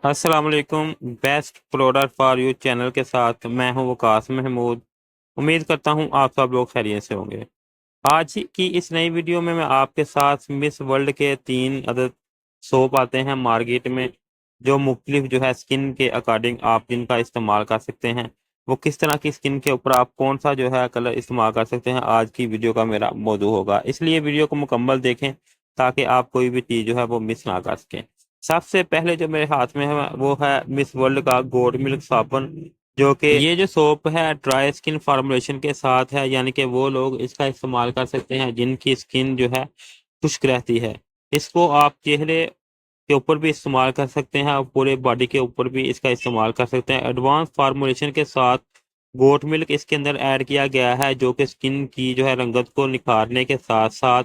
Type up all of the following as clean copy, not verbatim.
अस्सलाम वालेकुम। Best product for you channel के साथ मैं हूं वकास महमूद। उम्मीद करता हूं आप सब लोग खैरियत से होंगे। आज की इस नई वीडियो में मैं आपके साथ मिस वर्ल्ड के 3 अदद सोप आते हैं मार्केट में, जो मुख्तलिफ जो है स्किन के अकॉर्डिंग आप जिनका इस्तेमाल कर सकते हैं। वो किस तरह की स्किन के ऊपर आप कौन सा जो है कलर इस्तेमाल कर सकते हैं, आज की वीडियो का मेरा मौजू होगा। इसलिए वीडियो को मुकम्मल देखें ताकि आप कोई भी चीज़ जो है वो मिस ना कर सकें। सबसे पहले जो मेरे हाथ में है वो है मिस वर्ल्ड का गोल्ड मिल्क साबुन, जो कि ये जो सोप है ड्राई स्किन फॉर्मुलेशन के साथ है, यानी कि वो लोग इसका इस्तेमाल कर सकते हैं जिनकी स्किन जो है खुश्क रहती है। इसको आप चेहरे के ऊपर भी इस्तेमाल कर सकते हैं और पूरे बॉडी के ऊपर भी इसका इस्तेमाल कर सकते हैं। एडवांस फार्मूलेशन के साथ गोट मिल्क इसके अंदर ऐड किया गया है, जो कि स्किन की जो है रंगत को निखारने के साथ साथ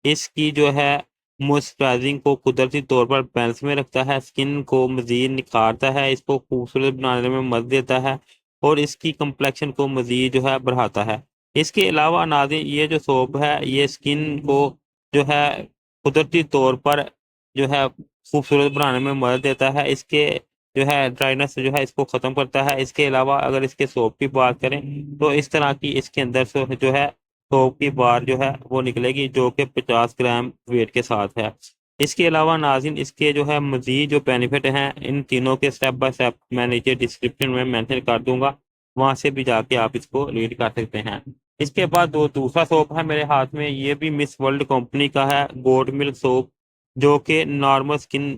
इसकी जो है मॉइस्चराइजिंग को कुदरती तौर पर बैलेंस में रखता है, स्किन को मजीद निखारता है, इसको खूबसूरत बनाने में मदद देता है और इसकी कम्प्लेक्शन को मजीद जो है बढ़ाता है। इसके अलावा नाज़रीन, ये जो सोप है ये स्किन को जो है कुदरती तौर पर जो है खूबसूरत बनाने में मदद देता है। इसके जो है ड्राइनेस जो है इसको ख़त्म करता है। इसके अलावा अगर इसके सोप की बात करें तो इस तरह की इसके अंदर से जो है सोप की बार जो है वो निकलेगी, जो कि 50 ग्राम वेट के साथ है। इसके अलावा नाज़रीन, इसके जो है मज़ीद जो बेनिफिट हैं इन तीनों के स्टेप बाय स्टेप मैं नीचे डिस्क्रिप्शन में मेंशन कर दूंगा, वहां से भी जाके आप इसको रीड कर सकते हैं। इसके बाद दूसरा सोप है मेरे हाथ में, ये भी मिस वर्ल्ड कंपनी का है, गोट मिल्क सोप, जो कि नॉर्मल स्किन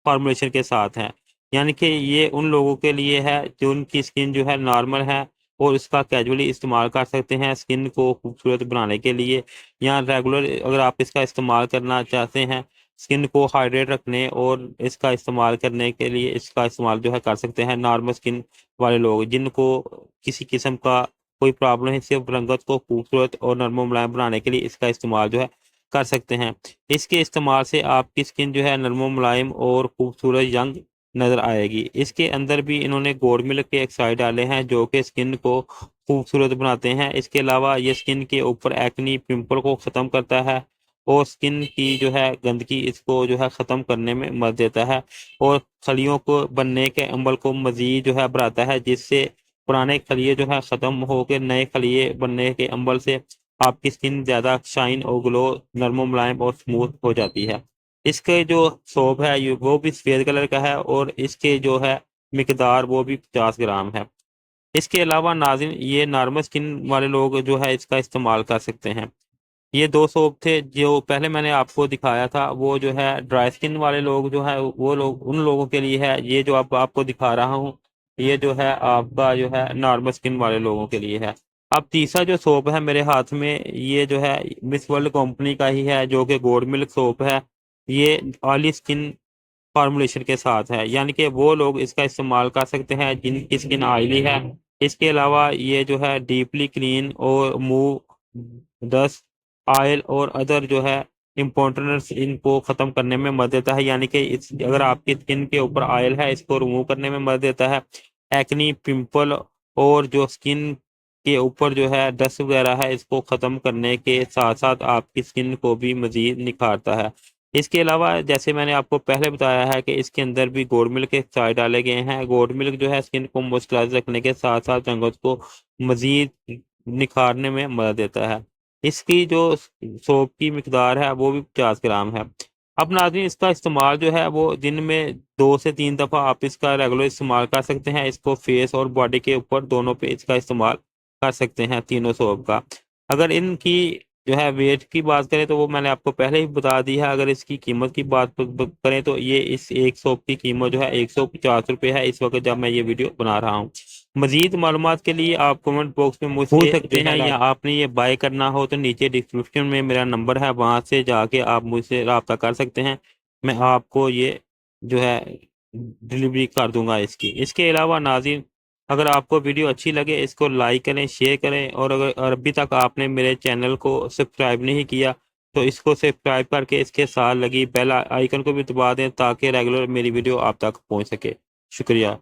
फॉर्मुलेशन के साथ है। यानी कि ये उन लोगों के लिए है जो उनकी स्किन जो है नॉर्मल है और इसका कैजुअली इस्तेमाल कर सकते हैं स्किन को खूबसूरत बनाने के लिए, या रेगुलर अगर आप इसका इस्तेमाल करना चाहते हैं स्किन को हाइड्रेट रखने और इसका इस्तेमाल करने के लिए इसका इस्तेमाल जो है कर सकते हैं नॉर्मल स्किन वाले लोग जिनको किसी किस्म का कोई प्रॉब्लम है, सिर्फ रंगत को खूबसूरत और नरम मुलायम बनाने के लिए इसका इस्तेमाल जो है कर सकते हैं। इसके इस्तेमाल से आपकी स्किन जो है नरम मुलायम और खूबसूरत यंग नज़र आएगी। इसके अंदर भी इन्होंने गोल्ड मिल्क के एक्साइड डाले हैं जो कि स्किन को खूबसूरत बनाते हैं। इसके अलावा ये स्किन के ऊपर एक्नी पिंपल को ख़त्म करता है और स्किन की जो है गंदगी इसको जो है ख़त्म करने में मदद देता है और खलियों को बनने के अमल को मज़ीद जो है बढ़ाता है, जिससे पुराने खलिए जो है ख़त्म होकर नए खलिए बनने के अमल से आपकी स्किन ज़्यादा शाइन और ग्लो, नरम मुलायम और स्मूथ हो जाती है। इसके जो सोप है ये वो भी सफ़ेद कलर का है और इसके जो है मिकदार वो भी 50 ग्राम है। इसके अलावा नाज़रीन, ये नॉर्मल स्किन वाले लोग जो है इसका इस्तेमाल कर सकते हैं। ये 2 सोप थे जो पहले मैंने आपको दिखाया था, वो जो है ड्राई स्किन वाले लोग जो है वो लोग उन लोगों के लिए है। ये जो आप आपको दिखा रहा हूँ ये जो है आपका जो है नॉर्मल स्किन वाले लोगों के लिए है। अब तीसरा जो सोप है मेरे हाथ में ये जो है मिस वर्ल्ड कंपनी का ही है, जो कि गोल्ड मिल्क सोप है। ये ऑयली स्किन फॉर्मुलेशन के साथ है, यानी कि वो लोग इसका इस्तेमाल कर सकते हैं जिनकी स्किन ऑयली है। इसके अलावा ये जो है डीपली क्लीन और मूव डस्ट ऑयल और अदर जो है इम्पोर्टेंट्स इनको ख़त्म करने में मदद देता है, यानी कि इस अगर आपकी स्किन के ऊपर ऑयल है इसको रिमूव करने में मदद देता है। एक्नी पिंपल और जो स्किन के ऊपर जो है डस्ट वगैरह है इसको ख़त्म करने के साथ साथ आपकी स्किन को भी मज़ीद निखारता है। इसके अलावा जैसे मैंने आपको पहले बताया है कि इसके अंदर भी गोल्ड मिल्क के चाय डाले गए हैं। गोल्ड मिल्क जो है स्किन को मॉइस्चराइज रखने के साथ साथ रंगत को मजीद निखारने में मदद देता है। इसकी जो सोप की मिकदार है वो भी 50 ग्राम है। अब नाज़रीन, इसका इस्तेमाल जो है वो दिन में 2 से 3 दफ़ा आप इसका रेगुलर इस्तेमाल कर सकते हैं। इसको फेस और बॉडी के ऊपर दोनों पे इसका इस्तेमाल कर सकते हैं तीनों सोप का। अगर इनकी जो है वेट की बात करें तो वो मैंने आपको पहले ही बता दी है। अगर इसकी कीमत की बात करें तो ये इस एक सोप की कीमत जो है 150 रुपये है इस वक्त जब मैं ये वीडियो बना रहा हूँ। मजीद मालूमात के लिए आप कमेंट बॉक्स में मुझसे पूछ सकते हैं, या आपने ये बाय करना हो तो नीचे डिस्क्रिप्शन में मेरा नंबर है, वहाँ से जाके आप मुझसे रब्ता कर सकते हैं। मैं आपको ये जो है डिलीवरी कर दूंगा इसकी। इसके अलावा नाज़रीन, अगर आपको वीडियो अच्छी लगे इसको लाइक करें, शेयर करें, और अगर अभी तक आपने मेरे चैनल को सब्सक्राइब नहीं किया तो इसको सब्सक्राइब करके इसके साथ लगी बेल आइकन को भी दबा दें ताकि रेगुलर मेरी वीडियो आप तक पहुंच सके। शुक्रिया।